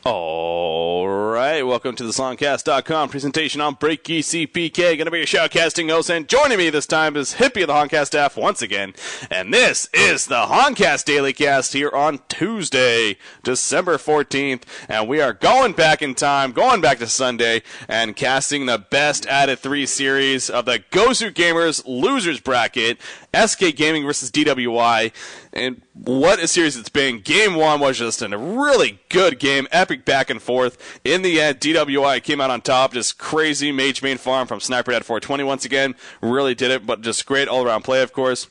All right, welcome to the Songcast.com presentation on Break ECPK. Going to be your shoutcasting host, and joining me this time is Hippie of the Honcast staff once again. And this is the Honcast Daily Cast here on Tuesday, December 14th. And we are going back in time, going back to Sunday, and casting the best out of 3 series of the GosuGamers Losers Bracket, SK Gaming versus DWI. And what a series it's been. Game 1 was just a really good game, epic back and forth. In the end, DWI came out on top. Just crazy Mage Main farm from Sniper at 420 once again. Really did it, but just great all-around play, of course.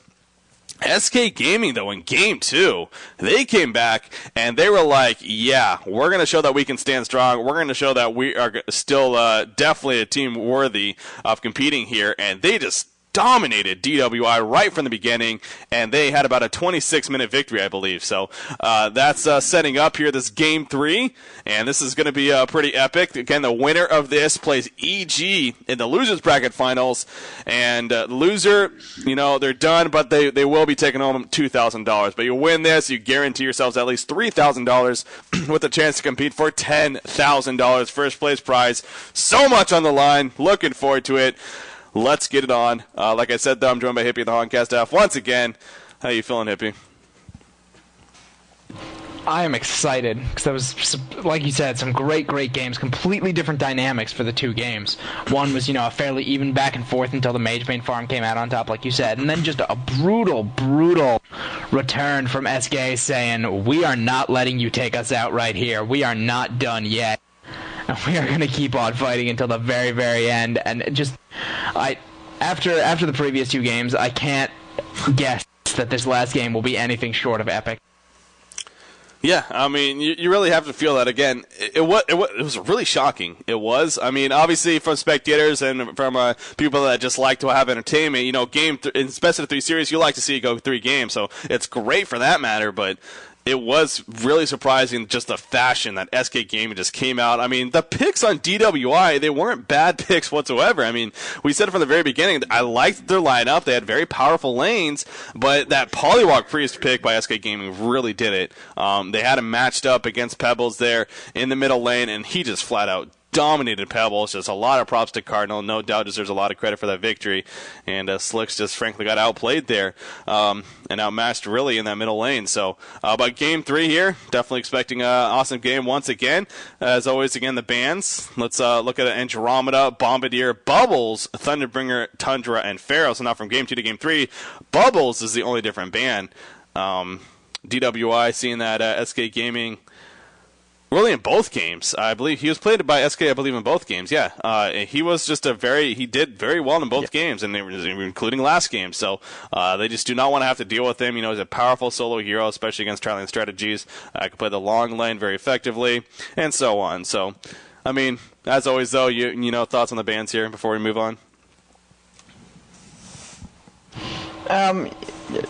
SK Gaming, though, in Game 2, they came back, and they were like, yeah, we're going to show that we can stand strong. We're going to show that we are still definitely a team worthy of competing here, and they just dominated DWI right from the beginning, and they had about a 26-minute victory, I believe. So that's setting up here this Game 3, and this is going to be pretty epic. Again, the winner of this plays EG in the Losers Bracket Finals, and loser, you know, they're done, but they will be taking home $2,000. But you win this, you guarantee yourselves at least $3,000 with a chance to compete for $10,000 first place prize. So much on the line. Looking forward to it. Let's get it on. Like I said, though, I'm joined by Hippie of the Honcast staff once again. How you feeling, Hippie? I am excited because that was, like you said, some great games, completely different dynamics for the 2 games. One was, a fairly even back and forth until the Mage Main farm came out on top, like you said, and then just a brutal return from SK saying, we are not letting you take us out right here. We are not done yet. And we are going to keep on fighting until the very, very end. And just, after the previous 2 games, I can't guess that this last game will be anything short of epic. Yeah, I mean, you really have to feel that again. It was really shocking. It was. I mean, obviously from spectators and from people that just like to have entertainment, in best of 3 series, you like to see it go 3 games, so it's great for that matter, but it was really surprising just the fashion that SK Gaming just came out. I mean, the picks on DWI, they weren't bad picks whatsoever. I mean, we said it from the very beginning, I liked their lineup. They had very powerful lanes, but that Polywalk Priest pick by SK Gaming really did it. They had him matched up against Pebbles there in the middle lane, and he just flat out dominated Pebbles. Just a lot of props to Cardinal. No doubt deserves a lot of credit for that victory. And Slicks just frankly got outplayed there and outmatched really in that middle lane. So, but Game 3 here, definitely expecting an awesome game once again. As always, again, the bands. Let's look at Andromeda, Bombardier, Bubbles, Thunderbringer, Tundra, and Pharaoh. So now from Game 2 to Game 3, Bubbles is the only different band. DWI seeing that SK Gaming really in both games. I believe he was played by SK, I believe, in both games. Yeah. He was just he did very well in both games, and including last game. So they just do not want to have to deal with him. He's a powerful solo hero, especially against trialing strategies. Can play the long lane very effectively, and so on. So, I mean, as always, though, thoughts on the bands here before we move on?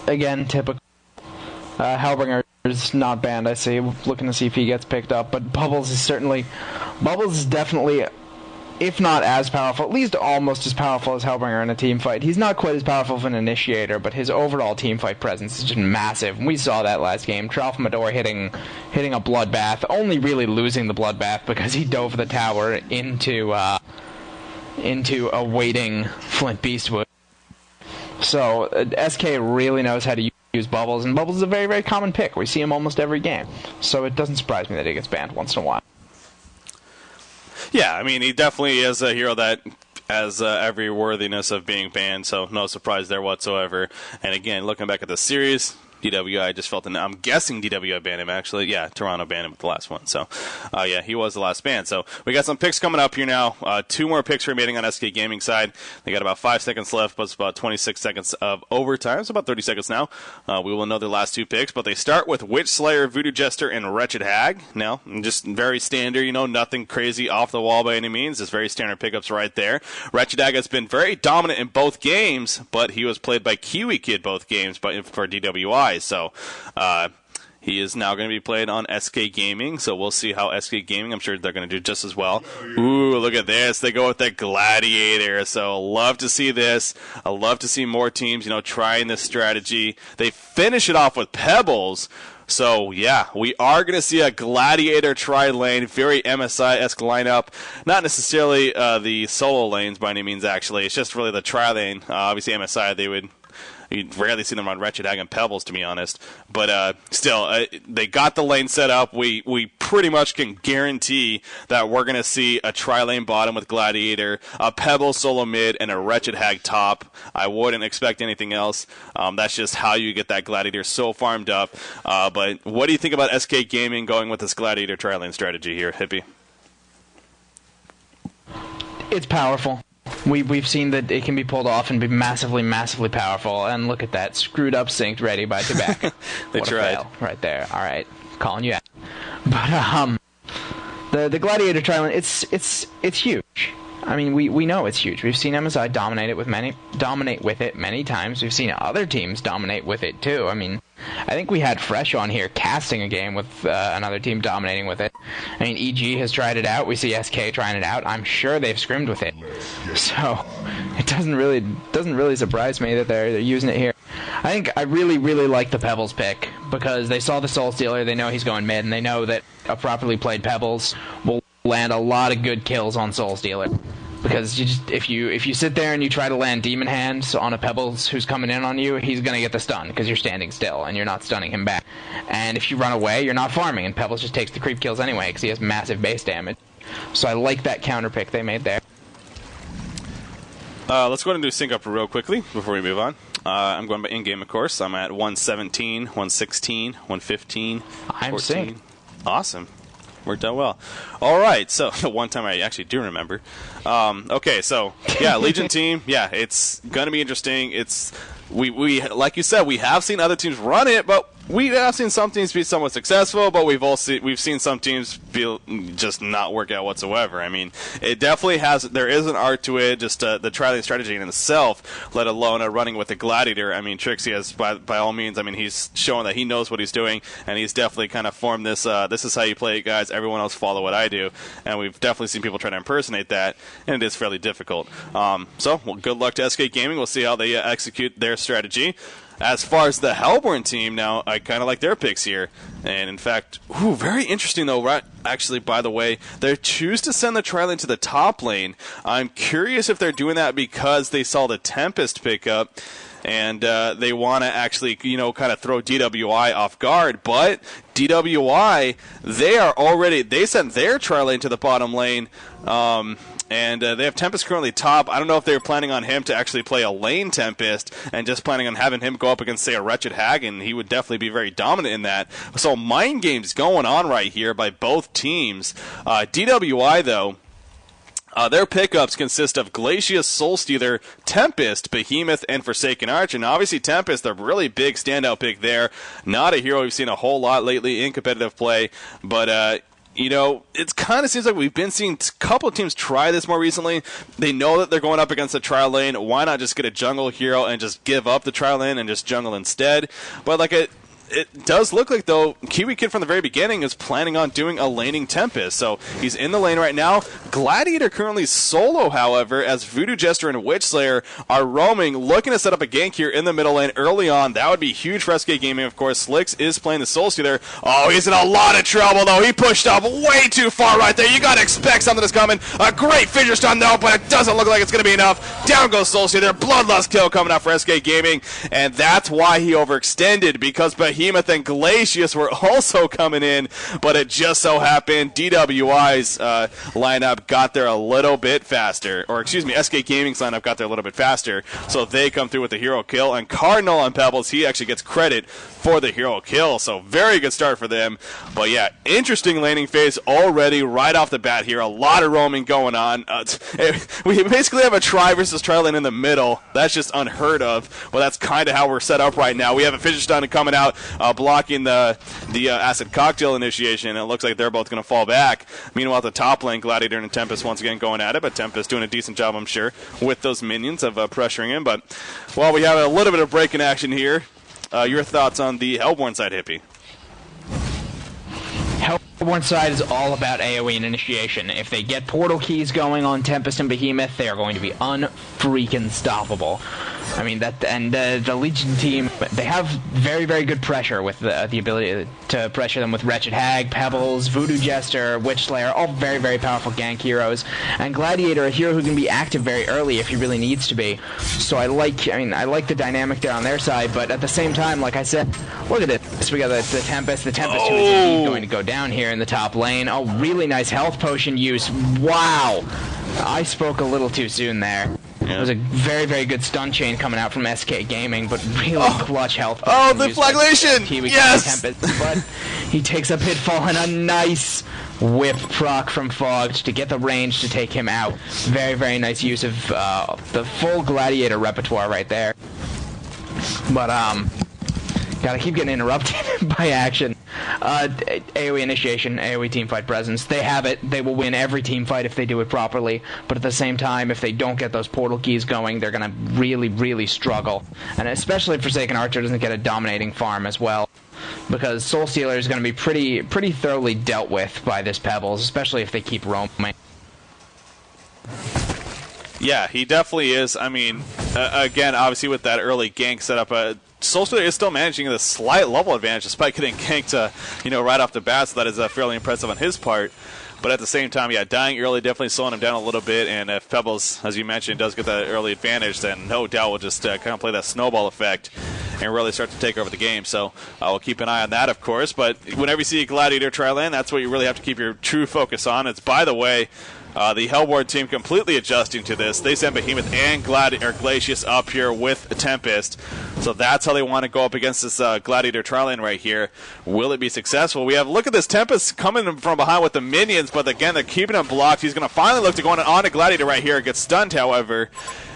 Again, typical. Hellbringer is not banned, I see. Looking to see if he gets picked up. But Bubbles is definitely, if not as powerful, at least almost as powerful as Hellbringer in a team fight. He's not quite as powerful of an initiator, but his overall team fight presence is just massive. We saw that last game. Tralfamador hitting a bloodbath, only really losing the bloodbath because he dove the tower into a waiting Flint Beastwood. So SK really knows how to use Bubbles, and Bubbles is a very, very common pick. We see him almost every game. So it doesn't surprise me that he gets banned once in a while. Yeah, I mean, he definitely is a hero that has every worthiness of being banned, so no surprise there whatsoever. And again, looking back at the series, DWI just felt I'm guessing DWI banned him, actually. Yeah, Toronto banned him with the last one. So, yeah, he was the last ban. So, we got some picks coming up here now. 2 more picks remaining on SK Gaming side. They got about 5 seconds left, but it's about 26 seconds of overtime. It's about 30 seconds now. We will know their last 2 picks, but they start with Witch Slayer, Voodoo Jester, and Wretched Hag. Now, just very standard, nothing crazy off the wall by any means. Just very standard pickups right there. Wretched Hag has been very dominant in both games, but he was played by Kiwi Kid both games for DWI. So, he is now going to be played on SK Gaming, so we'll see how SK Gaming, I'm sure they're going to do just as well. Ooh, look at this. They go with the Gladiator, so love to see this. I love to see more teams, trying this strategy. They finish it off with Pebbles, So, yeah, we are going to see a Gladiator tri-lane, very MSI-esque lineup. Not necessarily the solo lanes by any means, actually. It's just really the tri-lane. Obviously, MSI, you'd rarely see them on Wretched Hag and Pebbles, to be honest. But still, they got the lane set up. We pretty much can guarantee that we're going to see a tri-lane bottom with Gladiator, a Pebble solo mid, and a Wretched Hag top. I wouldn't expect anything else. That's just how you get that Gladiator so farmed up. But what do you think about SK Gaming going with this Gladiator tri-lane strategy here, Hippie? It's powerful. We've seen that it can be pulled off and be massively, massively powerful. And look at that, screwed up, synced, ready by Quebec. They what tried. A fail right there. All right, calling you out. But the Gladiator tri-lane, it's huge. I mean, we know it's huge. We've seen MSI dominate with it many times. We've seen other teams dominate with it too. I mean, I think we had Fresh on here casting a game with another team dominating with it. I mean, EG has tried it out. We see SK trying it out. I'm sure they've scrimmed with it. So it doesn't really surprise me that they're using it here. I really like the Pebbles pick because they saw the Soul Stealer. They know he's going mid, and they know that a properly played Pebbles will land a lot of good kills on Soul Stealer. Because if you sit there and you try to land Demon Hands on a Pebbles who's coming in on you, he's going to get the stun because you're standing still and you're not stunning him back. And if you run away, you're not farming, and Pebbles just takes the creep kills anyway because he has massive base damage. So I like that counter pick they made there. Let's go ahead and do sync up real quickly before we move on. I'm going by in-game, of course. I'm at 117, 116, 115, I'm 14. synced. Awesome. Worked out well. All right, so one time I actually do remember. Okay, so yeah, Legion team. Yeah, it's gonna be interesting. We like you said, we have seen other teams run it, but we have seen some teams be somewhat successful. But we've seen some teams just not work out whatsoever. I mean, it definitely has. There is an art to it. Just the tri-lane strategy in itself, let alone running with the Gladiator. I mean, Trixie has by all means. I mean, he's showing that he knows what he's doing, and he's definitely kind of formed this. This is how you play it, guys. Everyone else follow what I do, and we've definitely seen people try to impersonate that, and it is fairly difficult. So, well, good luck to SK Gaming. We'll see how they execute their strategy. As far as the Hellborn team, now, I kind of like their picks here. And, in fact, very interesting, though. Right? Actually, by the way, they choose to send the tri-lane to the top lane. I'm curious if they're doing that because they saw the Tempest pick up. And they want to actually, kind of throw DWI off guard. But DWI, they sent their tri-lane to the bottom lane. And they have Tempest currently top. I don't know if they're planning on him to actually play a lane Tempest and just planning on having him go up against, say, a Wretched Hag, and he would definitely be very dominant in that. So mind games going on right here by both teams. DWI, though, their pickups consist of Glacius, Soul Stealer, Tempest, Behemoth, and Forsaken Arch. And obviously Tempest, a really big standout pick there. Not a hero we've seen a whole lot lately in competitive play, but it kind of seems like we've been seeing a couple of teams try this more recently. They know that they're going up against a trial lane. Why not just get a jungle hero and just give up the trial lane and just jungle instead? But it does look like, though, Kiwi Kid from the very beginning is planning on doing a laning Tempest. So he's in the lane right now. Gladiator currently solo, however, as Voodoo Jester and Witch Slayer are roaming, looking to set up a gank here in the middle lane early on. That would be huge for SK Gaming, of course. Slicks is playing the Soul Stealer. Oh, he's in a lot of trouble, though. He pushed up way too far right there. You got to expect something is coming. A great fidget stun, though, but it doesn't look like it's going to be enough. Down goes Soul Stealer. Bloodlust kill coming out for SK Gaming, and that's why he overextended, because Behemoth and Glacius were also coming in, but it just so happened DWI's lineup got there a little bit faster, or excuse me, SK Gaming's lineup got there a little bit faster, so they come through with the hero kill, and Cardinal on Pebbles, he actually gets credit for the hero kill, so very good start for them. But yeah, interesting laning phase already right off the bat here. A lot of roaming going on. We basically have a try versus try lane in the middle. That's just unheard of. Well, that's kind of how we're set up right now. We have a fidget stun coming out, blocking the acid cocktail initiation, and it looks like they're both going to fall back. Meanwhile, at the top lane, Gladiator and Tempest once again going at it, but Tempest doing a decent job, I'm sure, with those minions of pressuring him. But while we have a little bit of break in action here, your thoughts on the Hellborn side, Hippie? Hellborn side is all about AoE and initiation. If they get portal keys going on Tempest and Behemoth, they are going to be unfreaking stoppable. I mean, the Legion team, they have very, very good pressure with the ability to pressure them with Wretched Hag, Pebbles, Voodoo Jester, Witch Slayer, all very, very powerful gank heroes. And Gladiator, a hero who can be active very early if he really needs to be. So I like the dynamic there on their side, but at the same time, like I said, look at this. We got the Tempest. The Tempest who is indeed going to go down here in the top lane. Oh, really nice health potion use. Wow. I spoke a little too soon there. It was a very, very good stun chain coming out from SK Gaming, but really clutch health. Oh, the flagellation! Yes! But he takes a pitfall and a nice whip proc from Fogged to get the range to take him out. Very, very nice use of the full Gladiator repertoire right there. But, gotta keep getting interrupted by action. AoE initiation, AoE teamfight presence. They have it. They will win every teamfight if they do it properly. But at the same time, if they don't get those portal keys going, they're gonna really, really struggle. And especially if Forsaken Archer doesn't get a dominating farm as well. Because Soul Stealer is gonna be pretty thoroughly dealt with by this Pebbles, especially if they keep roaming. Yeah, he definitely is. I mean, again, obviously with that early gank setup, Soul Stealer is still managing the slight level advantage despite getting ganked, right off the bat, so that is fairly impressive on his part. But at the same time, yeah, dying early definitely slowing him down a little bit, and if Pebbles, as you mentioned, does get that early advantage, then no doubt will just kind of play that snowball effect and really start to take over the game. So we'll keep an eye on that, of course. But whenever you see a Gladiator tri-lane, that's what you really have to keep your true focus on. It's, by the way, the Hellbourne team completely adjusting to this. They send Behemoth and Glacius up here with Tempest. So that's how they want to go up against this Gladiator tri-lane right here. Will it be successful? We have, look at this Tempest coming from behind with the minions, but again, they're keeping him blocked. He's going to finally look to go on to Gladiator right here. Gets stunned, however,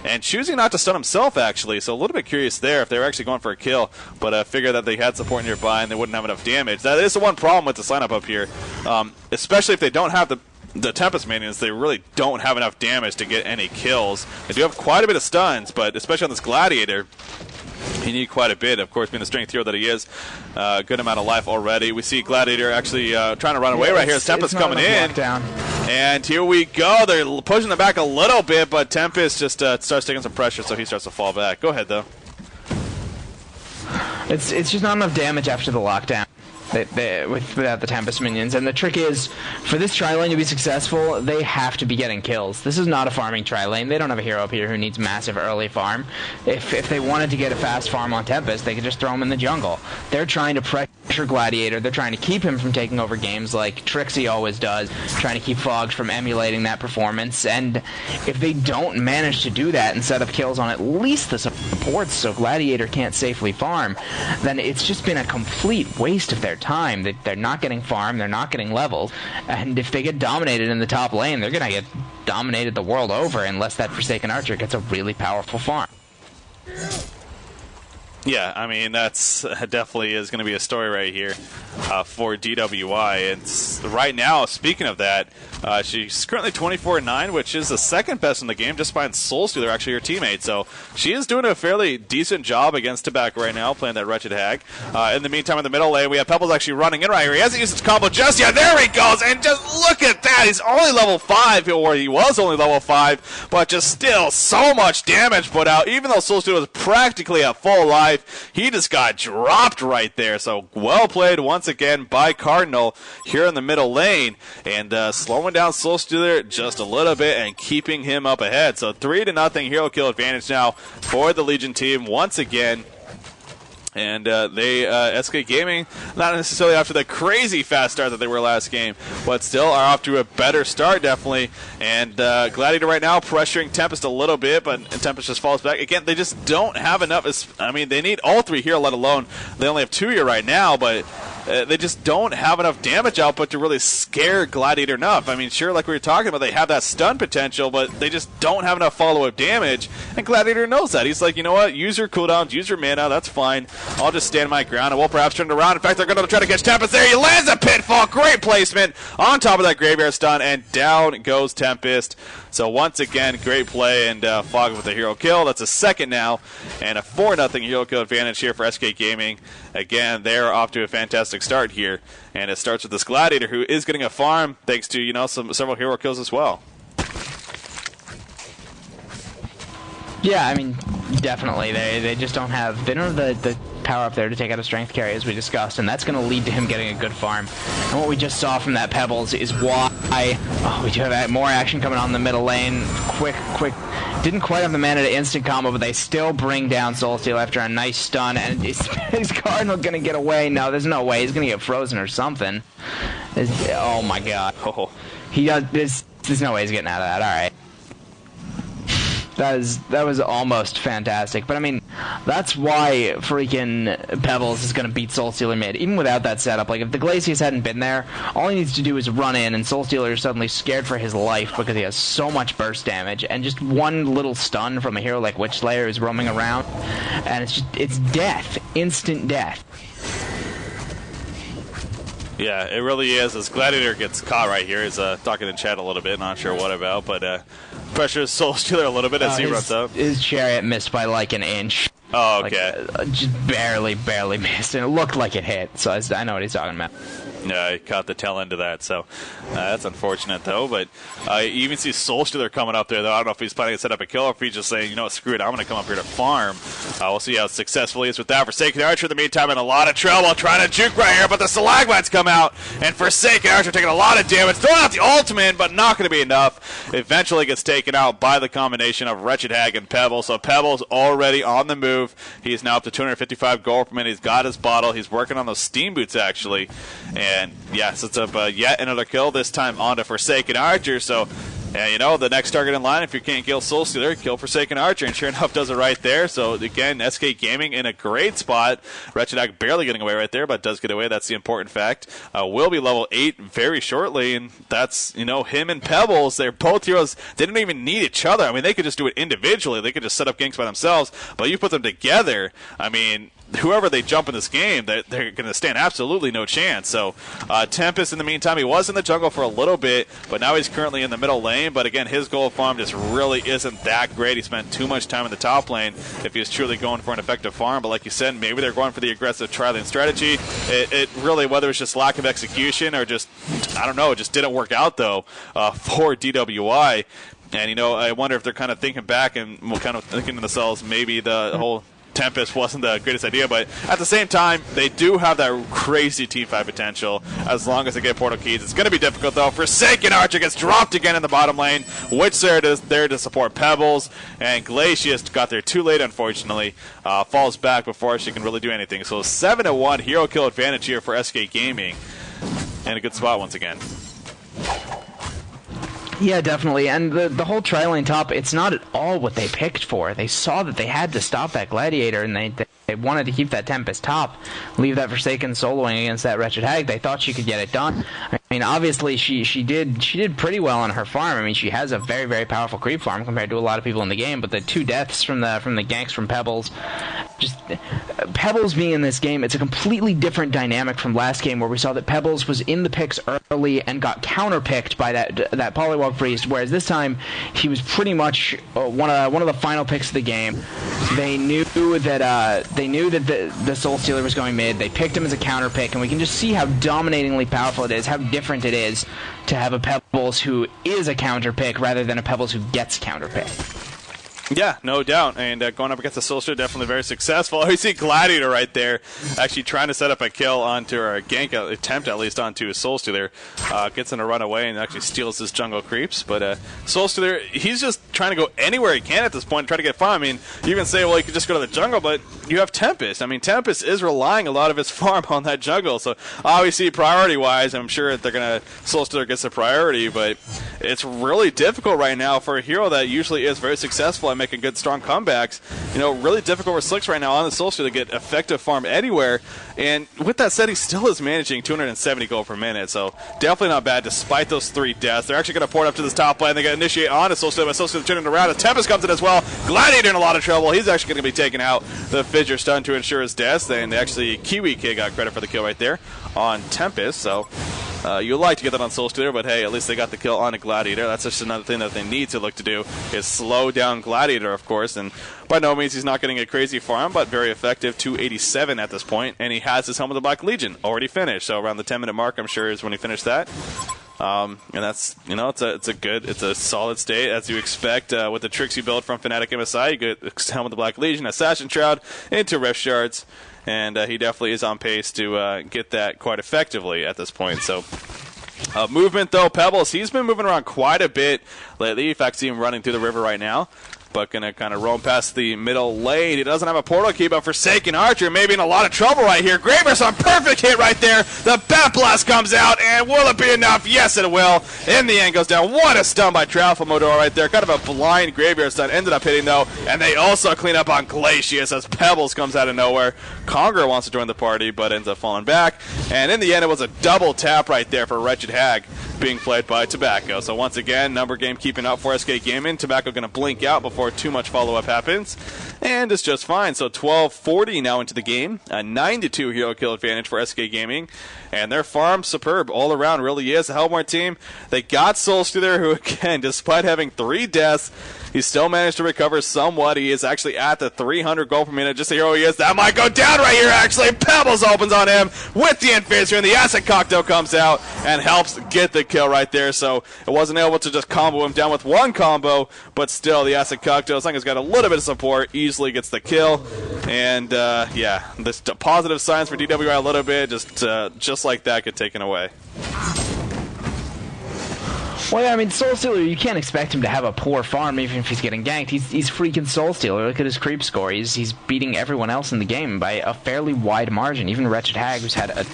and choosing not to stun himself, actually. So a little bit curious there if they were actually going for a kill, but I figure that they had support nearby and they wouldn't have enough damage. That is the one problem with this lineup up here, especially if they don't have the Tempest minions. They really don't have enough damage to get any kills. They do have quite a bit of stuns, but especially on this Gladiator, he need quite a bit. Of course, being the strength hero that he is, a good amount of life already. We see Gladiator actually trying to run away right here. Tempest coming in. Lockdown. And here we go. They're pushing them back a little bit, but Tempest just starts taking some pressure, so he starts to fall back. Go ahead, though. It's just not enough damage after the lockdown. Without the Tempest minions. And the trick is, for this tri-lane to be successful, they have to be getting kills. This is not a farming tri-lane. They don't have a hero up here who needs massive early farm. If they wanted to get a fast farm on Tempest, they could just throw him in the jungle. They're trying to pressure Gladiator. They're trying to keep him from taking over games like Trixie always does, trying to keep Fogged from emulating that performance. And if they don't manage to do that and set up kills on at least the supports so Gladiator can't safely farm, then it's just been a complete waste of their time. They're not getting farm, they're not getting levels, and if they get dominated in the top lane, they're gonna get dominated the world over unless that Forsaken Archer gets a really powerful farm. Yeah, I mean, that's definitely is going to be a story right here for DWI. It's right now, speaking of that, she's currently 24-9, which is the second best in the game, just behind Soul Stealer, actually her teammate. So she is doing a fairly decent job against Tobacco right now, playing that Wretched Hag. In the meantime, in the middle lane, we have Pebbles actually running in right here. He hasn't used his combo just yet. There he goes, and just look at that. He's only level 5, or he was only level 5, but just still so much damage put out. Even though Soul Stealer was practically at full life, he just got dropped right there. So well played once again by Cardinal here in the middle lane, and slowing down Soul Stealer just a little bit and keeping him up ahead. So 3-0 hero kill advantage now for the Legion team once again. And SK Gaming, not necessarily after the crazy fast start that they were last game, but still are off to a better start, definitely. And Gladiator right now pressuring Tempest a little bit, but Tempest just falls back. Again, they just don't have enough. I mean, they need all 3 here, let alone they only have 2 here right now, but they just don't have enough damage output to really scare Gladiator enough. I mean, sure, like we were talking about, they have that stun potential, but they just don't have enough follow-up damage, and Gladiator knows that. He's like, you know what, use your cooldowns, use your mana, that's fine. I'll just stand my ground, and we'll perhaps turn it around. In fact, they're going to try to catch Tempest there. He lands a pitfall. Great placement on top of that graveyard stun, and down goes Tempest. So once again, great play, and Fog with a hero kill. That's a second now, and a 4-0 hero kill advantage here for SK Gaming. Again, they're off to a fantastic start here, and it starts with this Gladiator who is getting a farm thanks to several hero kills as well. Yeah, I mean, Definitely. They just don't have the power up there to take out a strength carry, as we discussed, and that's going to lead to him getting a good farm. And what we just saw from that Pebbles is why we do have more action coming on the middle lane. Quick. Didn't quite have the mana to instant combo, but they still bring down Soulsteal after a nice stun. And is Cardinal going to get away? No, there's no way. He's going to get frozen or something. Oh my god. Oh. He does. There's no way he's getting out of that. All right. That was almost fantastic. But I mean, that's why freaking Pebbles is going to beat Soulstealer mid, even without that setup. Like, if the Glacius hadn't been there, all he needs to do is run in, and Soulstealer is suddenly scared for his life because he has so much burst damage, and just one little stun from a hero like Witch Slayer is roaming around, and it's death, instant death. Yeah, it really is. As Gladiator gets caught right here, he's talking in chat a little bit, not sure what about, but pressures Soulstealer a little bit as he runs up. His chariot missed by like an inch. Oh, okay. Like, just barely missed, and it looked like it hit, so I know what he's talking about. Yeah, he caught the tail end of that, so that's unfortunate, though. But you even see Soulstealer coming up there, though. I don't know if he's planning to set up a kill or if he's just saying, you know what, screw it, I'm going to come up here to farm. We'll see how successful he is with that. Forsaken Archer, in the meantime, in a lot of trouble, trying to juke right here, but the Stalagmites come out, and Forsaken Archer taking a lot of damage, throwing out the ultimate, but not going to be enough. Eventually gets taken out by the combination of Wretched Hag and Pebbles. So Pebbles already on the move. He's now up to 255 gold per minute. He's got his bottle. He's working on those steam boots, actually. And yeah, sets up yet another kill, this time onto Forsaken Archer. So, you know, the next target in line, if you can't kill Soulstealer, kill Forsaken Archer. And sure enough, does it right there. So, again, SK Gaming in a great spot. Wretched Hag barely getting away right there, but does get away. That's the important fact. Will be level 8 very shortly. And that's, you know, him and Pebbles. They're both heroes. They didn't even need each other. I mean, they could just do it individually. They could just set up ganks by themselves. But you put them together, I mean, whoever they jump in this game, they're going to stand absolutely no chance. So Tempest, in the meantime, he was in the jungle for a little bit, but now he's currently in the middle lane. But again, his gold farm just really isn't that great. He spent too much time in the top lane if he was truly going for an effective farm. But like you said, maybe they're going for the aggressive tri-lane strategy. It really, whether it's just lack of execution or just, I don't know, it just didn't work out, though, for DWI. And, you know, I wonder if they're kind of thinking back and kind of thinking to themselves, maybe the whole Tempest wasn't the greatest idea, but at the same time, they do have that crazy T5 potential as long as they get portal keys. It's going to be difficult, though. Forsaken Archer gets dropped again in the bottom lane. Witch there to support Pebbles, and Glacius got there too late, unfortunately. Falls back before she can really do anything. So 7-1 hero kill advantage here for SK Gaming, and a good spot once again. Yeah, definitely. And the whole tri-lane top, it's not at all what they picked for. They saw that they had to stop that Gladiator, and they wanted to keep that Tempest top, leave that Forsaken soloing against that Wretched Hag. They thought she could get it done. I mean, obviously, she did pretty well on her farm. I mean, she has a very, very powerful creep farm compared to a lot of people in the game, but the two deaths from the ganks from Pebbles, just Pebbles being in this game, it's a completely different dynamic from last game where we saw that Pebbles was in the picks early and got counter-picked by that Polywog Priest, whereas this time he was pretty much one of the final picks of the game. They knew that the Soulstealer was going mid. They picked him as a counter pick, and we can just see how dominatingly powerful it is, how different it is to have a Pebbles who is a counter pick rather than a Pebbles who gets counter picked. Yeah, no doubt. And going up against the Soulstealer, definitely very successful. Oh, you see Gladiator right there, actually trying to set up a kill onto, or a gank attempt at least onto his Soulstealer. Gets him to run away and actually steals his jungle creeps. But Soulstealer, he's just trying to go anywhere he can at this point and try to get farm. I mean, you can say, well, you could just go to the jungle, but you have Tempest. I mean, Tempest is relying a lot of his farm on that jungle. So obviously, priority-wise, I'm sure that Soulstealer gets the priority, but it's really difficult right now for a hero that usually is very successful at making good, strong comebacks. You know, really difficult for Slicks right now on the Soulstealer to get effective farm anywhere. And with that said, he still is managing 270 gold per minute, so definitely not bad despite those 3 deaths. They're actually going to port up to this top lane. They're going to initiate on to Soulstealer, but Soulstealer turning around. And Tempest comes in as well. Gladiator in a lot of trouble. He's actually going to be taking out the Fissure Stun to ensure his death. And actually, Kiwi Kid got credit for the kill right there on Tempest, so you'd like to get that on Soulstealer, but hey, at least they got the kill on a Gladiator. That's just another thing that they need to look to do, is slow down Gladiator, of course, and by no means he's not getting a crazy farm, but very effective, 287 at this point, and he has his Helm of the Black Legion already finished, so around the 10-minute mark, I'm sure, is when he finished that. And that's, it's a solid state as you expect with the tricks you build from Fnatic MSI. You get Helm of the Black Legion, Assassin Shroud into Rift Shards, and he definitely is on pace to get that quite effectively at this point. So movement though, Pebbles, he's been moving around quite a bit lately. In fact, see him running through the river right now. But going to kind of roam past the middle lane. He doesn't have a portal key, but Forsaken Archer maybe in a lot of trouble right here. Gravers on perfect hit right there. The Bat Blast comes out, and will it be enough? Yes, it will. In the end, goes down. What a stun by Tralfamodor right there. Kind of a blind Graveyard stun. Ended up hitting, though, and they also clean up on Glacius as Pebbles comes out of nowhere. Conger wants to join the party, but ends up falling back. And in the end, it was a double tap right there for Wretched Hag being played by Tobacco. So once again, number game keeping up for SK Gaming. Tobacco going to blink out before too much follow-up happens, and it's just fine. So 12:40 now into the game, a 9-2 hero kill advantage for SK Gaming, and their farm superb all around, really is. The Hellborn team, they got Soulstealer, who again, despite having 3 deaths, he still managed to recover somewhat. He is actually at the 300 gold per minute. Just the hero he is. That might go down right here, actually. Pebbles opens on him with the Invisor, and the Acid Cocktail comes out and helps get the kill right there. So it wasn't able to just combo him down with one combo, but still the Acid Cocktail, as long as he's got a little bit of support, easily gets the kill. And, yeah, this positive signs for DWI a little bit, just like that, get taken away. Well, yeah, I mean, Soulstealer, you can't expect him to have a poor farm even if he's getting ganked. He's freaking Soulstealer. Look at his creep score. He's beating everyone else in the game by a fairly wide margin. Even Wretched Hag, who's had a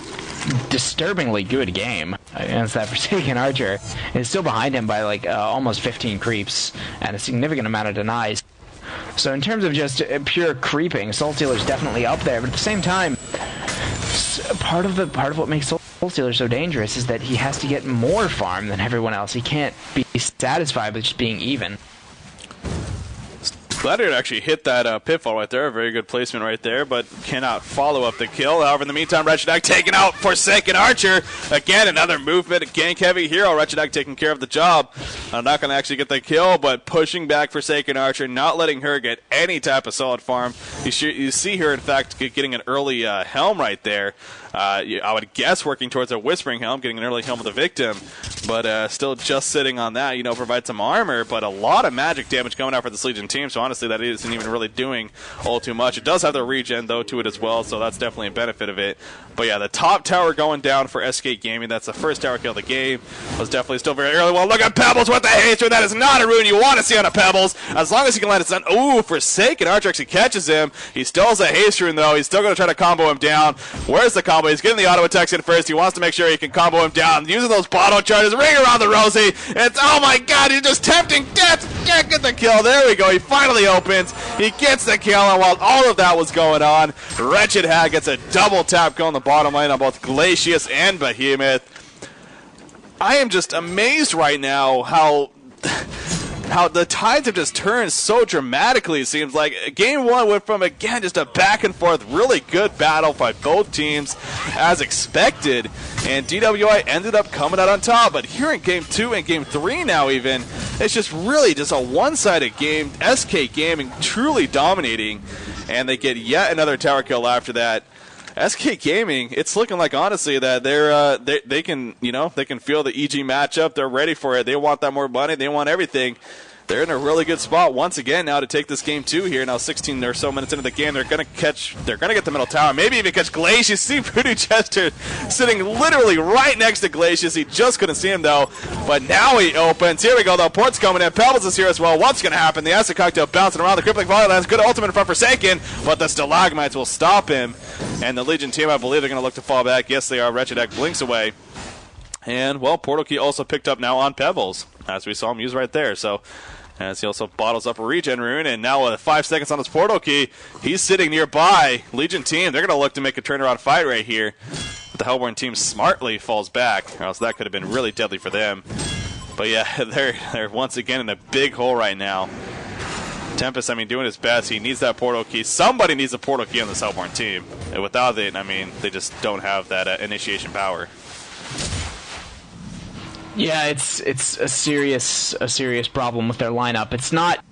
disturbingly good game against that Forsaken Archer, is still behind him by like almost 15 creeps and a significant amount of denies. So in terms of just pure creeping, Soulstealer's definitely up there. But at the same time, part of what makes Soulstealer so dangerous is that he has to get more farm than everyone else. He can't be satisfied with just being even. Gladiator actually hit that pitfall right there. A very good placement right there, but cannot follow up the kill. However, in the meantime, Wretched Hag taking out Forsaken Archer. Again, another movement, gank-heavy hero. Wretched Hag taking care of the job. I'm not going to actually get the kill, but pushing back Forsaken Archer, not letting her get any type of solid farm. You see her, in fact, getting an early helm right there. I would guess working towards a Whispering Helm, getting an early Helm of the Victim, but still just sitting on that, provide some armor, but a lot of magic damage going out for this Legion team, so honestly that isn't even really doing all too much. It does have the regen, though, to it as well, so that's definitely a benefit of it. But yeah, the top tower going down for SK Gaming. That's the first tower kill of the game. Was definitely still very early. Well, look at Pebbles with the haster. That is not a rune you want to see on a Pebbles, as long as he can land it stun. Ooh, Forsaken Archer actually catches him. He still has a haste rune, though. He's still going to try to combo him down. Where's the combo? He's getting the auto attacks in first. He wants to make sure he can combo him down. Using those bottle charges, ring around the rosy. It's, oh my god, he's just tempting death. Can't get the kill. There we go. He finally opens. He gets the kill, and while all of that was going on, Wretched Hag gets a double tap kill on the bottom lane on both Glacius and Behemoth. I am just amazed right now how the tides have just turned so dramatically. It seems like game one went from, again, just a back and forth, really good battle by both teams as expected, and DWI ended up coming out on top. But here in game two and game three now even, it's just really just a one-sided game. SK Gaming truly dominating, and they get yet another tower kill after that. SK Gaming, it's looking like, honestly, that they can feel the EG matchup. They're ready for it. They want that more money. They want everything. They're in a really good spot once again now to take this game two here. Now 16 or so minutes into the game, they're gonna get the middle tower, maybe even catch Glacius. See Voodoo Chester sitting literally right next to Glacius. He just couldn't see him though, but now he opens. Here we go though. Port's coming in. Pebbles is here as well. What's gonna happen? The Acid Cocktail bouncing around. The Crippling Volley lands. Good ultimate from Forsaken, but the Stalagmites will stop him. And the Legion team, I believe, they're gonna look to fall back. Yes, they are. Wretched Hag blinks away. And, well, Portal Key also picked up now on Pebbles, as we saw him use right there. So, as he also bottles up a regen rune, and now with 5 seconds on his Portal Key, he's sitting nearby. Legion team, they're going to look to make a turnaround fight right here. But the Hellborn team smartly falls back, or else that could have been really deadly for them. But yeah, they're once again in a big hole right now. Tempest, doing his best. He needs that Portal Key. Somebody needs a Portal Key on this Hellborn team. And without it, they just don't have that initiation power. Yeah, it's a serious problem with their lineup. It's not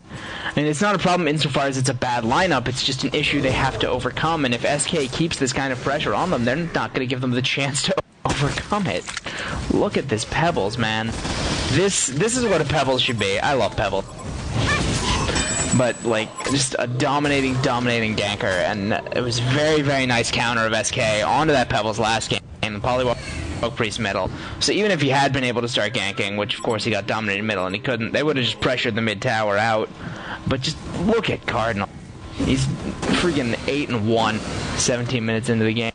a problem insofar as it's a bad lineup. It's just an issue they have to overcome. And if SK keeps this kind of pressure on them, they're not going to give them the chance to overcome it. Look at this Pebbles, man. This is what a Pebbles should be. I love Pebbles. But, like, just a dominating ganker, and it was very, very nice counter of SK onto that Pebbles last game, and Polywalk Priest middle. So even if he had been able to start ganking, which of course he got dominated middle and he couldn't, they would have just pressured the mid tower out. But just look at Cardinal. He's freaking 8-1, 17 minutes into the game.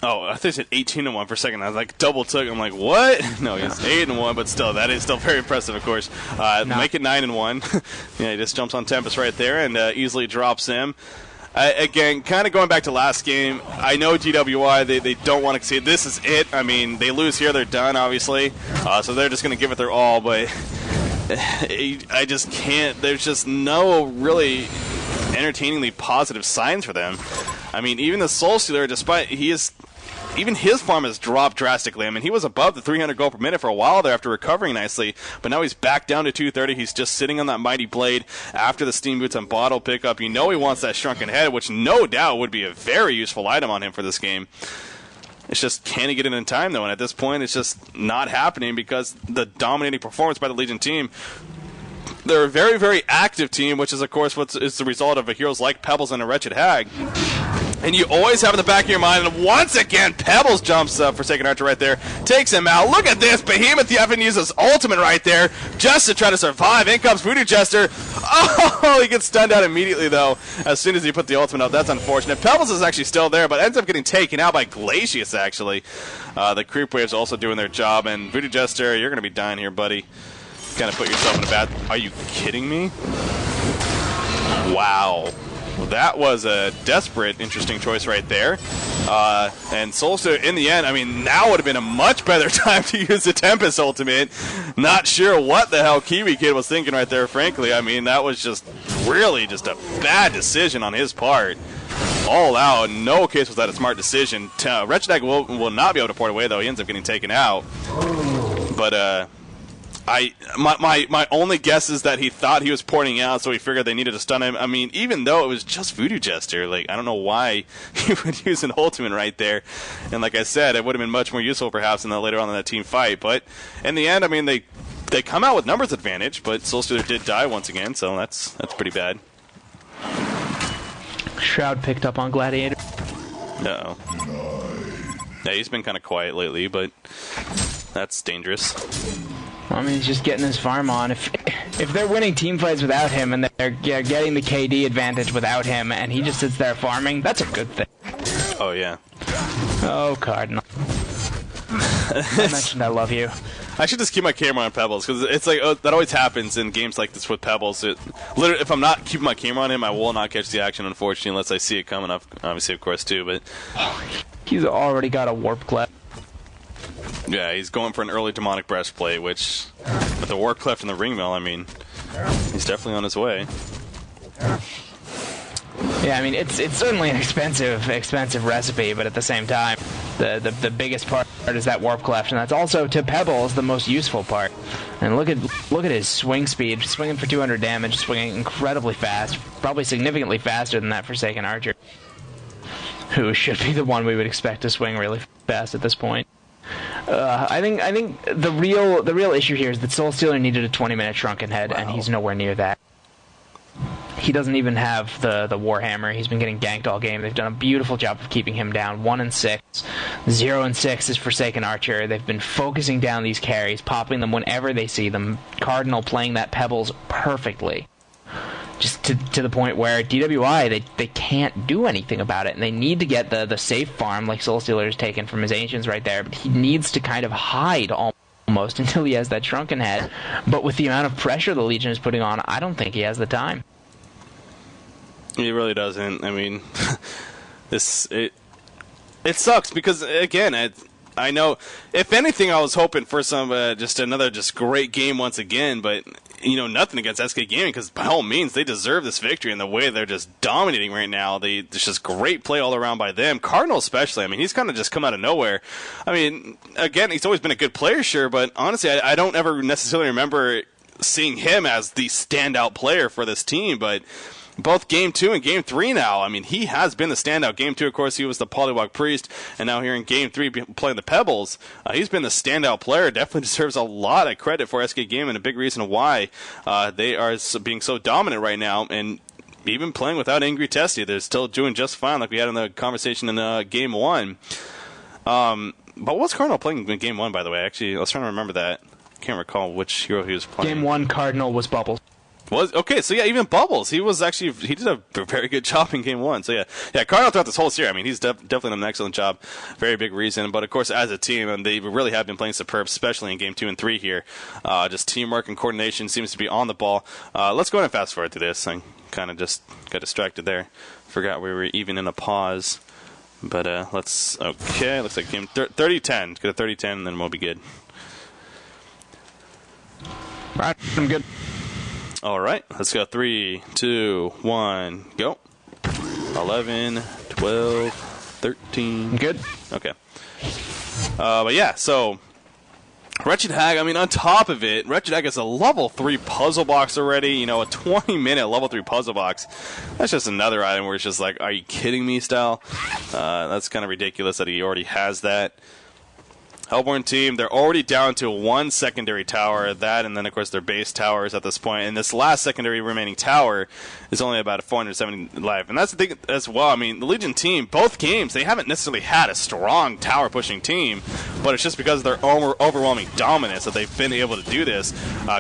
I think it said 18-1 for a second. I was like, double took. I'm like, what? No, he's 8-1, but still, that is still very impressive, of course. Make it 9-1. Yeah, he just jumps on Tempest right there and easily drops him. Again, kind of going back to last game, I know DWI, they don't want to see it. This is it. I mean, they lose here, they're done, obviously. So they're just going to give it their all, but I just can't. There's just no really entertainingly positive signs for them. I mean, even the Soul Stealer, despite even his farm has dropped drastically. I mean, he was above the 300 gold per minute for a while there after recovering nicely, but now he's back down to 230. He's just sitting on that Mighty Blade after the Steam Boots and Bottle pickup. You know he wants that Shrunken Head, which no doubt would be a very useful item on him for this game. It's just, can he get it in time, though? And at this point, it's just not happening because the dominating performance by the Legion team. They're a very, very active team, which is, of course, what is the result of heroes like Pebbles and a Wretched Hag. And you always have in the back of your mind, and once again, Pebbles jumps up Forsaken Archer right there, takes him out. Look at this, Behemoth Yevon uses ultimate right there just to try to survive. In comes Voodoo Jester. Oh, he gets stunned out immediately, though, as soon as he put the ultimate out. That's unfortunate. Pebbles is actually still there, but ends up getting taken out by Glacius, actually. The creep waves also doing their job, and Voodoo Jester, you're going to be dying here, buddy. Kind of put yourself in a bad... Are you kidding me? Wow. Well, that was a desperate, interesting choice right there. And Soulster, in the end, I mean, now would have been a much better time to use the Tempest ultimate. Not sure what the hell Kiwi Kid was thinking right there, frankly. I mean, that was just really just a bad decision on his part. All out, in no case was that a smart decision. Wretched Hag will not be able to port away, though. He ends up getting taken out. But, my only guess is that he thought he was porting out, so he figured they needed to stun him. I mean, even though it was just Voodoo Jester, like, I don't know why he would use an ultimate right there. And like I said, it would have been much more useful perhaps later on in that team fight. But in the end, I mean, they come out with numbers advantage, but Soulstealer did die once again, so that's pretty bad. Shroud picked up on Gladiator. Uh-oh. Yeah, he's been kind of quiet lately, but that's dangerous. I mean, he's just getting his farm on. If they're winning team fights without him and they're getting the KD advantage without him and he just sits there farming, that's a good thing. Oh, yeah. Oh, Cardinal. I mentioned I love you. I should just keep my camera on Pebbles, because it's like, that always happens in games like this with Pebbles. Literally, if I'm not keeping my camera on him, I will not catch the action, unfortunately, unless I see it coming up, obviously, of course, too. But he's already got a warp cleft. Yeah, he's going for an early demonic breastplate, which, with the warp cleft and the ring mill, I mean, he's definitely on his way. Yeah, I mean, it's certainly an expensive recipe, but at the same time, the biggest part is that warp cleft, and that's also, to Pebbles, the most useful part. And look at his swing speed, swinging for 200 damage, swinging incredibly fast, probably significantly faster than that Forsaken Archer, who should be the one we would expect to swing really fast at this point. I think the real issue here is that Soul Stealer needed a 20-minute Shrunken Head, and he's nowhere near that. He doesn't even have the Warhammer. He's been getting ganked all game. They've done a beautiful job of keeping him down. 1-6. 0-6 is Forsaken Archer. They've been focusing down these carries, popping them whenever they see them. Cardinal playing that Pebbles perfectly. Just to the point where DWI, they can't do anything about it, and they need to get the safe farm like Soul Stealer is taken from his Ancients right there, but he needs to kind of hide almost until he has that Shrunken Head. But with the amount of pressure the Legion is putting on, I don't think he has the time. He really doesn't. I mean, it sucks because, again, I know, if anything, I was hoping for some another great game once again, but nothing against SK Gaming, because by all means they deserve this victory in the way they're just dominating right now. There's just great play all around by them. Cardinal especially. I mean, he's kind of just come out of nowhere. I mean, again, he's always been a good player, sure, but honestly, I don't ever necessarily remember seeing him as the standout player for this team, but both Game 2 and Game 3 now. I mean, he has been the standout. Game 2, of course, he was the Polywog Priest, and now here in Game 3 playing the Pebbles, he's been the standout player. Definitely deserves a lot of credit for SK Game, and a big reason why they are being so dominant right now, and even playing without Angry Testy, they're still doing just fine, like we had in the conversation in Game 1. But what's Cardinal playing in Game 1, by the way? Actually, I was trying to remember that. I can't recall which hero he was playing. Game 1, Cardinal was Bubbles. Okay, so yeah, even Bubbles, he did a very good job in Game 1. So yeah, Cardinal throughout this whole series, I mean, he's definitely done an excellent job. Very big reason, but of course, as a team, and they really have been playing superb, especially in Game 2 and 3 here. Just teamwork and coordination seems to be on the ball. Let's go ahead and fast forward through this. I kind of just got distracted there. Forgot we were even in a pause. But looks like game 30-10. Get a 30-10, and then we'll be good. All right, I'm good. All right, let's go. 3, 2, 1, go. 11, 12, 13. Good. Okay. But yeah, so Wretched Hag, I mean, on top of it, Wretched Hag is a level 3 puzzle box already, you know, a 20-minute level 3 puzzle box. That's just another item where it's just like, are you kidding me style? That's kind of ridiculous that he already has that. Hellborn team, they're already down to 1 secondary tower, that, and then, of course, their base towers at this point. And this last secondary remaining tower is only about 470 life. And that's the thing as well. I mean, the Legion team, both games, they haven't necessarily had a strong tower-pushing team, but it's just because of their overwhelming dominance that they've been able to do this.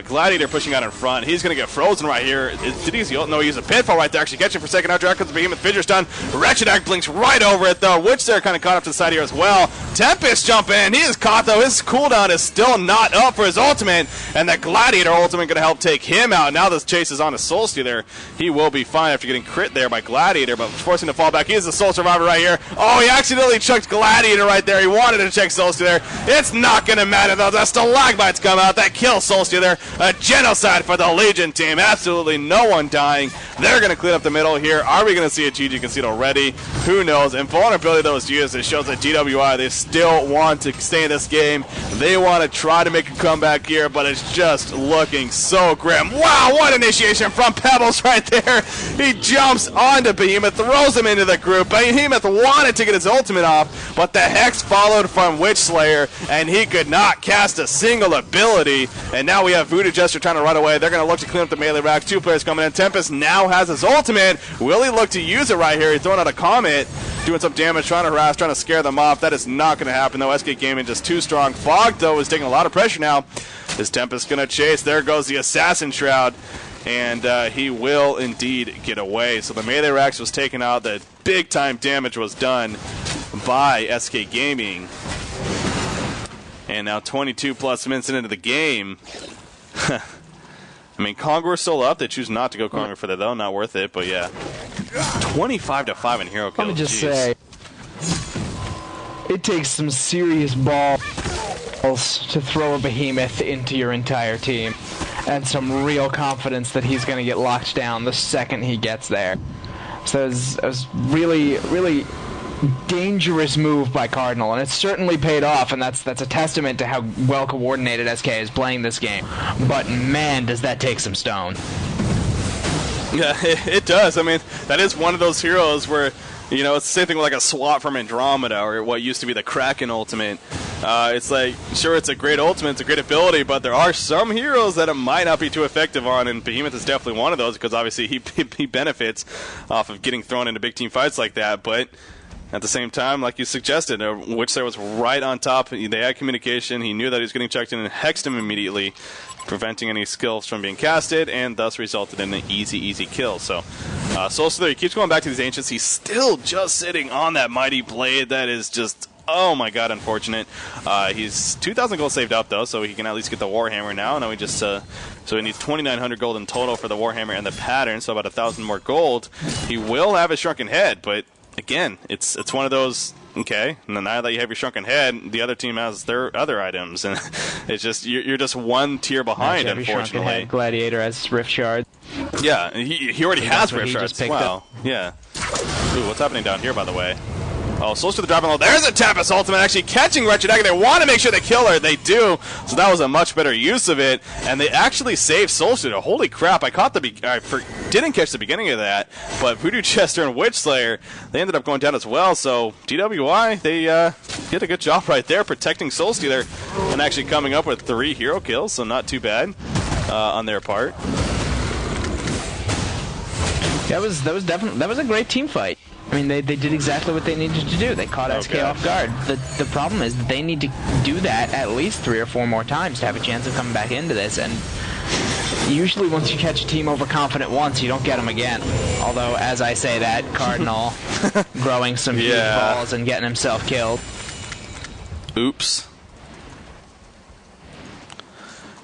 Gladiator pushing out in front. He's going to get frozen right here. Did he use the ult? No, he used a pitfall right there. Actually catching for a second. Now Drac comes the Behemoth. Fidget's done. Wretched Hag blinks right over it, though. Witch there kind of caught up to the side here as well. Tempest jump in. He is caught, though. His cooldown is still not up for his ultimate, and that Gladiator ultimate going to help take him out. Now this chase is on to Solstice there. He will be fine after getting crit there by Gladiator, but forcing to fall back. He is the sole survivor right here. Oh, he accidentally chucked Gladiator right there. He wanted to check Solstice there. It's not going to matter, though. The stalagmites come out. That kills Solstice there. A genocide for the Legion team. Absolutely no one dying. They're going to clean up the middle here. Are we going to see a GG concede already? Who knows? Invulnerability, though, is used. It shows that GWI, they still want to stay in this game. They want to try to make a comeback here, but it's just looking so grim. Wow, what initiation from Pebbles right there. He jumps onto Behemoth, throws him into the group. Behemoth wanted to get his ultimate off, but the Hex followed from Witch Slayer, and he could not cast a single ability. And now we have Voodoo Jester trying to run away. They're going to look to clean up the melee racks. 2 players coming in. Tempest now has his ultimate. Will he look to use it right here? He's throwing out a Comet, doing some damage, trying to harass, trying to scare them off. That is not going to happen, though. SK Gaming just too strong. Fog, though, is taking a lot of pressure now. Is Tempest going to chase? There goes the Assassin Shroud, and he will indeed get away. So the melee racks was taken out. The big-time damage was done by SK Gaming. And now 22-plus minutes into the game. I mean, Congore's still up. They choose not to go Congo for that, though. Not worth it, but yeah. 25-5 in hero kills. Let me just say, it takes some serious balls to throw a Behemoth into your entire team, and some real confidence that he's going to get locked down the second he gets there. So it was really, really dangerous move by Cardinal, and it's certainly paid off, and that's a testament to how well coordinated SK is playing this game. But man, does that take some stone. Yeah, it does. I mean, that is one of those heroes where, you know, it's the same thing with like a swap from Andromeda, or what used to be the Kraken ultimate. It's like, sure, it's a great ultimate, it's a great ability, but there are some heroes that it might not be too effective on, and Behemoth is definitely one of those, because obviously he benefits off of getting thrown into big team fights like that. But at the same time, like you suggested, Witchslayer was right on top. They had communication. He knew that he was getting checked in and hexed him immediately, preventing any skills from being casted, and thus resulted in an easy kill. So Solstice there, he keeps going back to these Ancients. He's still just sitting on that Mighty Blade. That is just, oh my god, unfortunate. He's 2,000 gold saved up, though, so he can at least get the Warhammer now. Now he just, so he needs 2,900 gold in total for the Warhammer and the pattern, so about 1,000 more gold. He will have a Shrunken Head, but again, it's one of those, okay, and then now that you have your Shrunken Head, the other team has their other items, and it's just, you're just one tier behind, unfortunately. Head, Gladiator has Rift Shards. Yeah, he already has Rift Shards. Wow, yeah. Ooh, what's happening down here, by the way? Oh, Solskjaer dropping low. There's a Tempest ultimate actually catching Wretched Egg. They want to make sure they kill her. They do. So that was a much better use of it. And they actually saved Solskjaer. Holy crap. I didn't catch the beginning of that. But Voodoo Chester and Witch Slayer, they ended up going down as well. So DWI, they did a good job right there protecting Solskjaer and actually coming up with 3 hero kills. So not too bad on their part. That was a great team fight. I mean, they did exactly what they needed to do. They caught SK off guard. The problem is that they need to do that at least 3 or 4 more times to have a chance of coming back into this. And usually once you catch a team overconfident once, you don't get them again. Although, as I say that, Cardinal growing some huge balls and getting himself killed. Oops.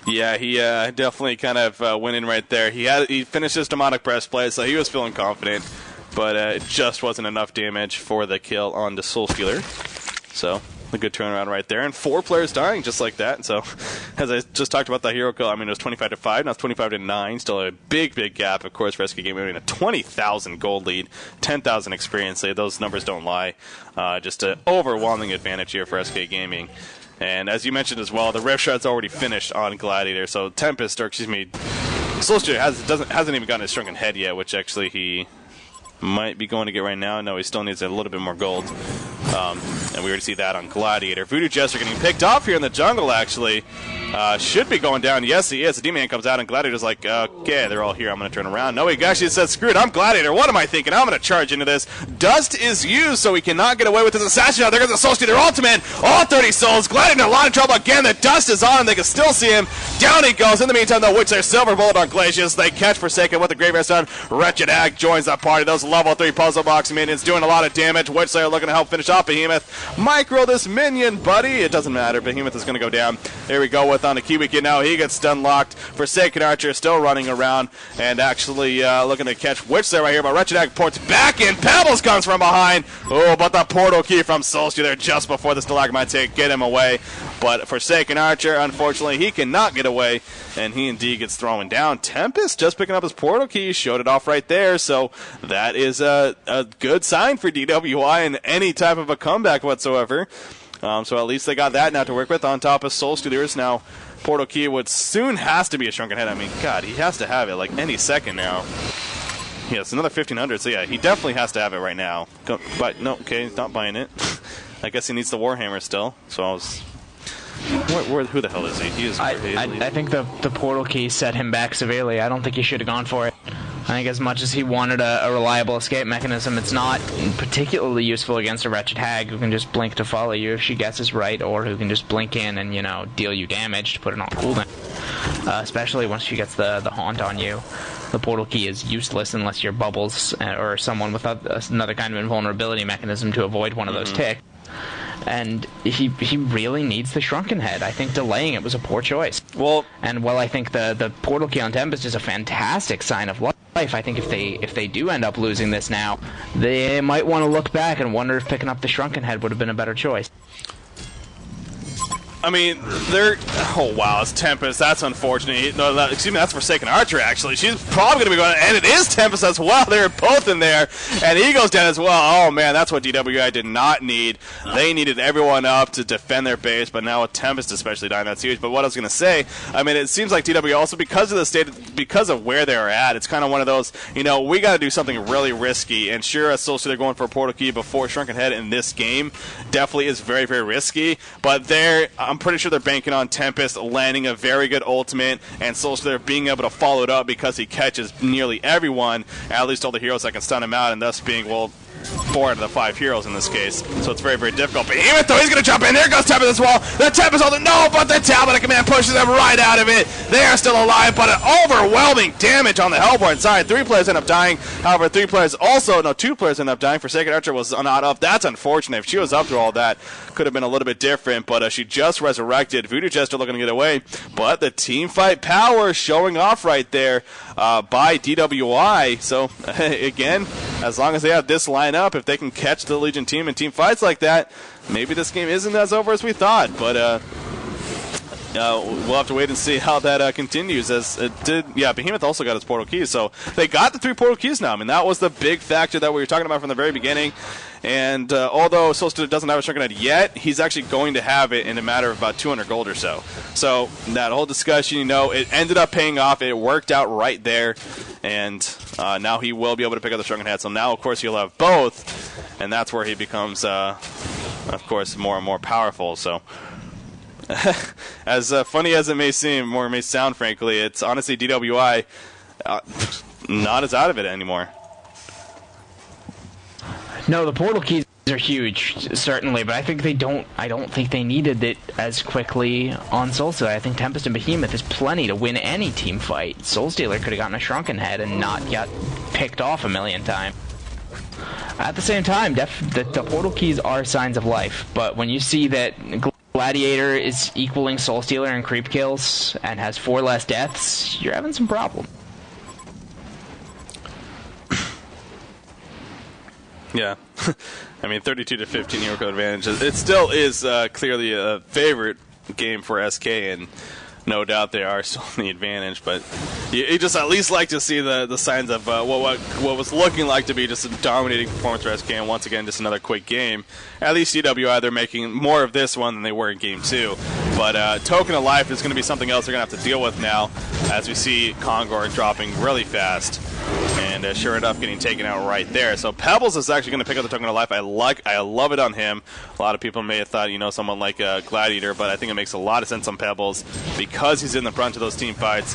Yeah, he definitely kind of went in right there. He finished his demonic breastplate, so he was feeling confident, but it just wasn't enough damage for the kill on the Soulstealer. So a good turnaround right there, and 4 players dying just like that. So as I just talked about the hero kill, I mean, it was 25-5, now it's 25-9. Still a big gap, of course, for SK Gaming having a 20,000 gold lead, 10,000 experience lead. Those numbers don't lie. Just an overwhelming advantage here for SK Gaming. And as you mentioned as well, the Rift Shred's already finished on Gladiator, so Tempest, or excuse me, Solskjaer hasn't even gotten his Shrunken Head yet, which actually he might be going to get right now. No, he still needs a little bit more gold. And we already see that on Gladiator. Voodoo Jester getting picked off here in the jungle, actually. Should be going down. Yes, he is. The D-Man comes out, and Gladiator's like, okay, they're all here. I'm going to turn around. No, he actually says, screw it, I'm Gladiator. What am I thinking? I'm going to charge into this. Dust is used, so he cannot get away with his assassin. Now there goes the Soul Stealer ultimate. All 30 souls. Gladiator in a lot of trouble again. The dust is on him. They can still see him. Down he goes. In the meantime, though, Witch, their Silver Bullet on Glacius. They catch Forsaken with the Graveyard Stone. Wretched Ag joins the party. Those level 3 puzzle box minions doing a lot of damage. Witch Slayer looking to help finish off Behemoth. Micro this minion, buddy. It doesn't matter. Behemoth is going to go down. There we go with on the Kiwi Kid now. He gets stun locked. Forsaken Archer still running around and actually looking to catch Witch Slayer right here. But Wretched Ag ports back in. Pebbles comes from behind. Oh, but the portal key from Soulstealer there just before the stalagmite get him away. But Forsaken Archer, unfortunately, he cannot get away, and he indeed gets thrown down. Tempest just picking up his portal key, showed it off right there, so that is a good sign for DWI in any type of a comeback whatsoever. So at least they got that now to work with on top of Soulstealers. Now, portal key would soon has to be a Shrunken Head. I mean, God, he has to have it like any second now. Yes, another 1,500, so yeah, he definitely has to have it right now. But no, okay, he's not buying it. I guess he needs the Warhammer still, so I was... who the hell is he? He is crazy. I think the portal key set him back severely. I don't think he should have gone for it. I think as much as he wanted a reliable escape mechanism, it's not particularly useful against a Wretched Hag who can just blink to follow you if she guesses right, or who can just blink in and, you know, deal you damage to put it on cooldown. Especially once she gets the haunt on you. The portal key is useless unless you're Bubbles or someone with another kind of invulnerability mechanism to avoid one of those ticks. And he really needs the Shrunken Head. I think delaying it was a poor choice. Well, and while I think the portal key on Tempest is a fantastic sign of life, I think if they do end up losing this now, they might want to look back and wonder if picking up the Shrunken Head would have been a better choice. I mean, they're... Oh, wow, it's Tempest. That's unfortunate. No, excuse me, that's Forsaken Archer, actually. She's probably going to be going... And it is Tempest as well. They're both in there. And he goes down as well. Oh, man, that's what DWI did not need. They needed everyone up to defend their base, but now with Tempest especially dying that series. But what I was going to say, I mean, it seems like DWI also, because of the state... Because of where they're at, it's kind of one of those, you know, we got to do something really risky. And sure, as Soulstealer going for a portal key before Shrunken Head in this game definitely is very, very risky. But I'm pretty sure they're banking on Tempest landing a very good ultimate and Soulstealer being able to follow it up because he catches nearly everyone, at least all the heroes that can stun him out, and thus being, well, 4 out of the 5 heroes in this case. So it's very, very difficult. But even though he's going to jump in, there goes Tempest as well. The Tempest ultimate, no, but the Talbot Command pushes them right out of it. They are still alive, but an overwhelming damage on the Hellborn side. 3 players end up dying. However, 2 players end up dying. Forsaken Archer was not up. That's unfortunate. If she was up through all that, could have been a little bit different, but she just resurrected. Voodoo Chester looking to get away, but the team fight power showing off right there by DWI. So, again, as long as they have this line up, if they can catch the Legion team in team fights like that, maybe this game isn't as over as we thought. But we'll have to wait and see how that continues. As it did, Behemoth also got his portal keys, so they got the 3 portal keys now. I mean, that was the big factor that we were talking about from the very beginning. And although Solstice doesn't have a Shrunken Head yet, he's actually going to have it in a matter of about 200 gold or so. So that whole discussion, it ended up paying off. It worked out right there, and now he will be able to pick up the Shrunken Head. So now, of course, he'll have both, and that's where he becomes, of course, more and more powerful. So as funny as it may seem, or it may sound, frankly, it's honestly DWI not as out of it anymore. No, the portal keys are huge, certainly, but I don't think they needed it as quickly on Soulstealer. I think Tempest and Behemoth is plenty to win any team fight. Soulstealer could have gotten a Shrunken Head and not got picked off a million times. At the same time, the portal keys are signs of life, but when you see that Gladiator is equaling Soulstealer in creep kills and has 4 less deaths, you're having some problems. Yeah, I mean, 32 to 15 hero code advantage. It still is clearly a favorite game for SK, and no doubt they are still in the advantage. But you just at least like to see the signs of what was looking like to be just a dominating performance for SK, and once again, just another quick game. At least CWI, they're making more of this one than they were in Game 2. But Token of Life is going to be something else they're going to have to deal with now, as we see Kongor dropping really fast. And sure enough, getting taken out right there. So Pebbles is actually going to pick up the Token of Life. I love it on him. A lot of people may have thought, someone like Gladiator, but I think it makes a lot of sense on Pebbles because he's in the front of those team fights.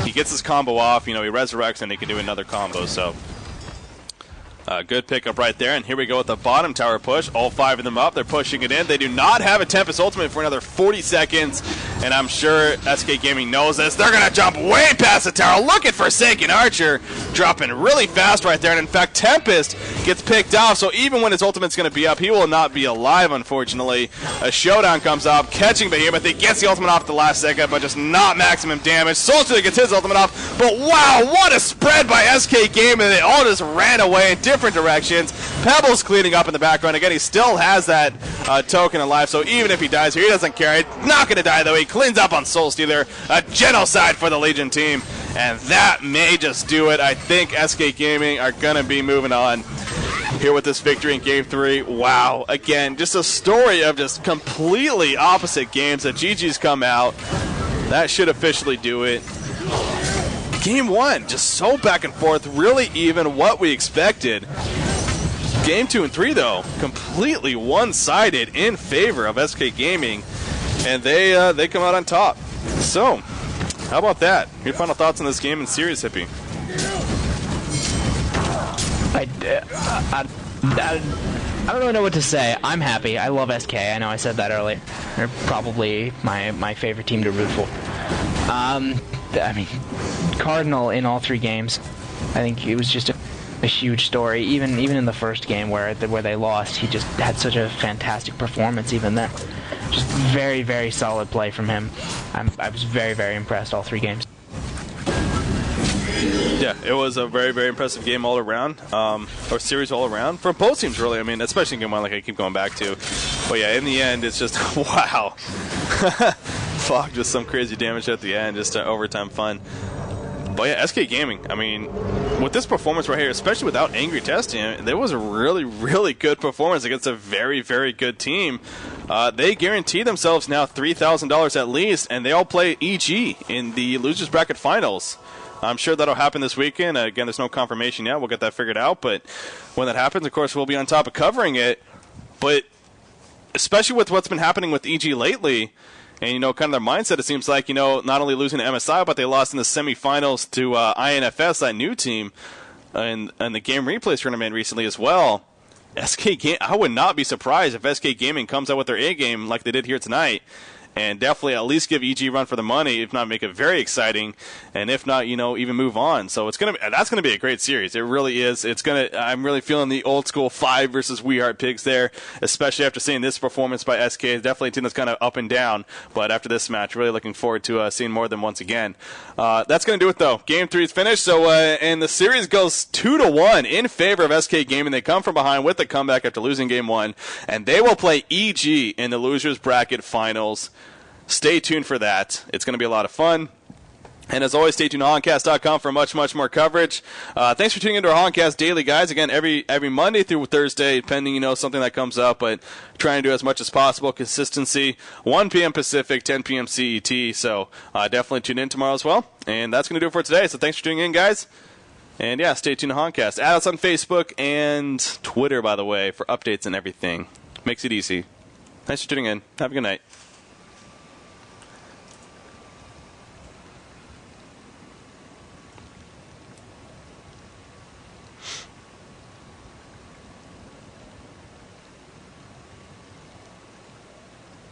He gets his combo off. He resurrects, and he can do another combo. So good pickup right there. And here we go with the bottom tower push. All 5 of them up. They're pushing it in. They do not have a Tempest Ultimate for another 40 seconds. And I'm sure SK Gaming knows this. They're going to jump way past the tower, looking for Forsaken Archer, dropping really fast right there. And in fact, Tempest gets picked off, so even when his ultimate's going to be up, he will not be alive, unfortunately. A showdown comes up, catching Behemoth. He gets the ultimate off at the last second, but just not maximum damage. Solstice gets his ultimate off, but wow, what a spread by SK Gaming. They all just ran away in different directions. Pebbles cleaning up in the background. Again, he still has that token of life, so even if he dies here, he doesn't care. He's not going to die, though. He cleans up on Soulstealer. A genocide for the Legion team, and that may just do it. I think SK Gaming are going to be moving on here with this victory in Game 3. Wow, again, just a story of just completely opposite games. The GG's come out. That should officially do it. Game 1, just so back and forth, really even what we expected. Game 2 and 3, though, completely one-sided in favor of SK Gaming, and they come out on top. So, how about that? Your final thoughts on this game and series, Hippie? I don't really know what to say. I'm happy. I love SK. I know I said that earlier. They're probably my favorite team to root for. I mean, Cardinal in all 3 games. I think it was just a huge story. Even in the first game where they lost, he just had such a fantastic performance. Even then, just very, very solid play from him. I was very, very impressed all 3 games. Yeah, it was a very, very impressive game all around, or series all around, for both teams, really. I mean, especially in Game 1, like I keep going back to. But yeah, in the end, it's just, wow. Fuck, just some crazy damage at the end, just overtime fun. But yeah, SK Gaming, I mean, with this performance right here, especially without Angry Testing, there was a really, really good performance against a very, very good team. They guarantee themselves now $3,000 at least, and they all play EG in the Losers Bracket Finals. I'm sure that'll happen this weekend. Again, there's no confirmation yet. We'll get that figured out. But when that happens, of course, we'll be on top of covering it. But especially with what's been happening with EG lately, and, kind of their mindset, it seems like, not only losing to MSI, but they lost in the semifinals to INFS, that new team, and the Game Replays tournament recently as well. I would not be surprised if SK Gaming comes out with their A game like they did here tonight, and definitely at least give EG a run for the money, if not make it very exciting, and if not, even move on. So that's gonna be a great series. It really is. I'm really feeling the old school 5 versus We Heart Pigs there, especially after seeing this performance by SK. Definitely a team that's kind of up and down, but after this match, really looking forward to seeing more of them once again. That's gonna do it though. Game 3 is finished. So and the series goes 2-1 in favor of SK Gaming. They come from behind with a comeback after losing Game 1, and they will play EG in the Losers Bracket Finals. stay tuned for that. It's going to be a lot of fun. And as always, stay tuned to Honcast.com for much, much more coverage. Thanks for tuning into our Honcast Daily, guys. Again, every Monday through Thursday, pending, something that comes up, but trying to do as much as possible. Consistency, 1 p.m. Pacific, 10 p.m. CET. So definitely tune in tomorrow as well. And that's going to do it for today. So thanks for tuning in, guys. And yeah, stay tuned to Honcast. Add us on Facebook and Twitter, by the way, for updates and everything. Makes it easy. Thanks for tuning in. Have a good night.